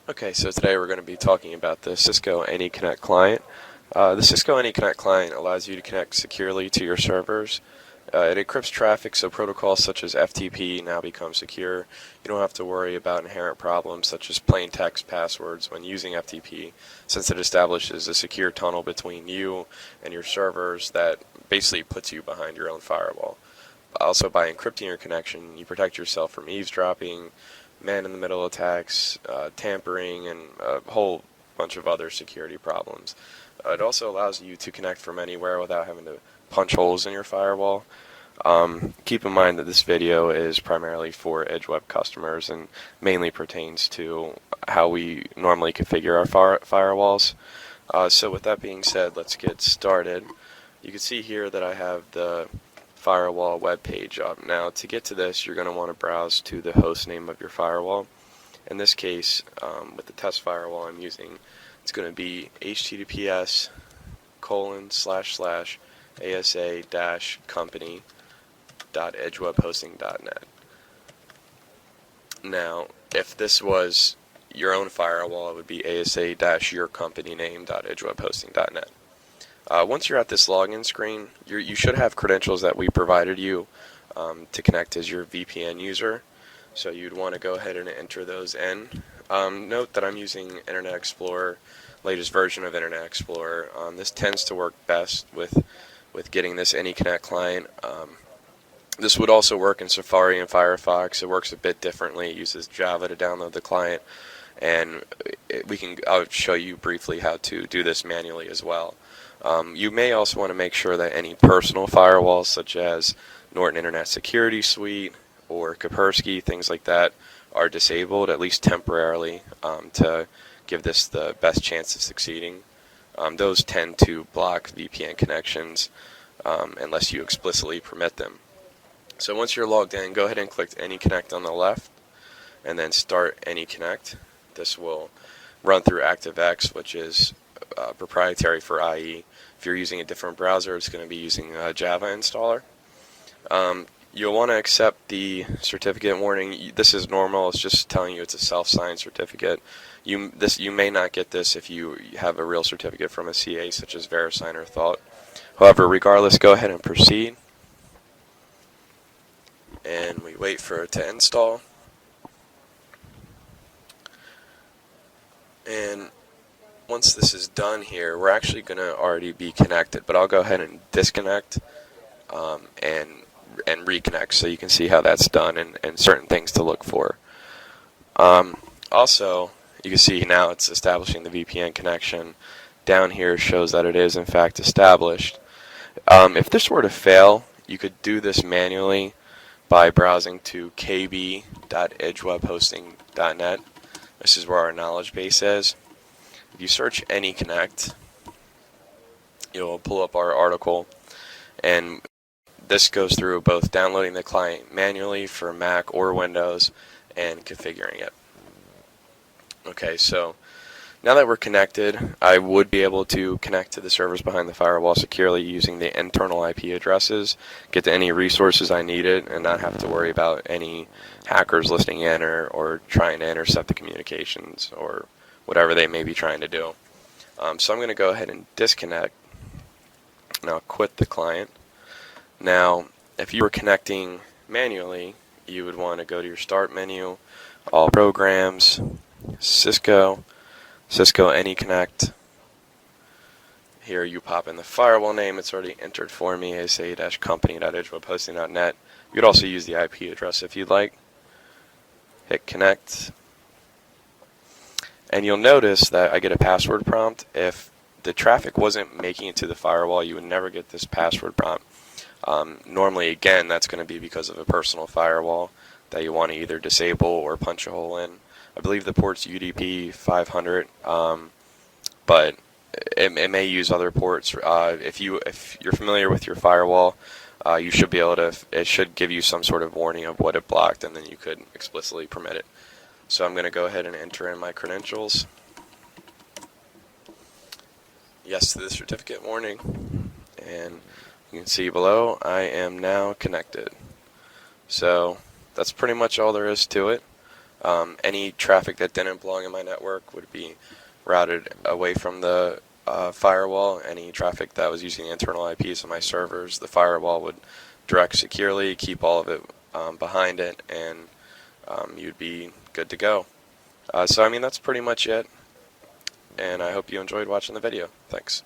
Okay, so today we're going to be talking about the Cisco AnyConnect client. The Cisco AnyConnect client allows you to connect securely to your servers. It encrypts traffic, so protocols such as FTP now become secure. You don't have to worry about inherent problems such as plain text passwords when using FTP, since it establishes a secure tunnel between you and your servers that basically puts you behind your own firewall. Also, by encrypting your connection, you protect yourself from eavesdropping, man-in-the-middle attacks, tampering, and a whole bunch of other security problems. It also allows you to connect from anywhere without having to punch holes in your firewall. Keep in mind that this video is primarily for edge web customers and mainly pertains to how we normally configure our firewalls. So with that being said, let's get started. You can see here that I have the firewall web page up. Now, to get to this, you're going to want to browse to the host name of your firewall. In this case, with the test firewall I'm using, it's going to be https://asa-company.edgewebhosting.net. Now, if this was your own firewall, it would be asa-yourcompanyname.edgewebhosting.net. Once you're at this login screen, you should have credentials that we provided you to connect as your VPN user. So you'd want to go ahead and enter those in. Note that I'm using Internet Explorer, latest version of Internet Explorer. This tends to work best with getting this AnyConnect client. This would also work in Safari and Firefox. It works a bit differently. It uses Java to download the client, and I'll show you briefly how to do this manually as well. You may also want to make sure that any personal firewalls such as Norton Internet Security Suite or Kaspersky, things like that, are disabled, at least temporarily, to give this the best chance of succeeding. Those tend to block VPN connections unless you explicitly permit them. So once you're logged in, go ahead and click AnyConnect on the left and then start AnyConnect. This will run through ActiveX, which is proprietary for IE. If you're using a different browser, it's going to be using Java installer. You'll want to accept the certificate warning. This is normal. It's just telling you it's a self-signed certificate. You may not get this if you have a real certificate from a CA such as VeriSign or Thought. However, regardless, go ahead and proceed. And we wait for it to install. And once this is done here, we're actually going to already be connected, but I'll go ahead and disconnect and reconnect so you can see how that's done and certain things to look for. Also, you can see now it's establishing the VPN connection. Down here shows that it is in fact established. If this were to fail, you could do this manually by browsing to kb.edgewebhosting.net. This is where our knowledge base is. If you search AnyConnect, you'll pull up our article, and this goes through both downloading the client manually for Mac or Windows and configuring it. Okay, so now that we're connected, I would be able to connect to the servers behind the firewall securely using the internal IP addresses, get to any resources I needed, and not have to worry about any hackers listening in or trying to intercept the communications or whatever they may be trying to do. So I'm going to go ahead and disconnect. Now quit the client. Now, if you were connecting manually, you would want to go to your Start menu, All Programs, Cisco AnyConnect. Here you pop in the firewall name. It's already entered for me, asa-company.edgewebhosting.net. You could also use the IP address if you'd like. Hit connect. And you'll notice that I get a password prompt. If the traffic wasn't making it to the firewall, you would never get this password prompt. Normally, again, that's going to be because of a personal firewall that you want to either disable or punch a hole in. I believe the port's UDP 500, but it may use other ports. If you're familiar with your firewall, you should be able to. It should give you some sort of warning of what it blocked, and then you could explicitly permit it. So I'm going to go ahead and enter in my credentials. Yes to the certificate warning, and you can see below I am now connected. So that's pretty much all there is to it. Any traffic that didn't belong in my network would be routed away from the firewall. Any traffic that was using the internal IPs of my servers, the firewall would direct securely, keep all of it behind it, and you'd be good to go. So I mean, that's pretty much it, and I hope you enjoyed watching the video. Thanks.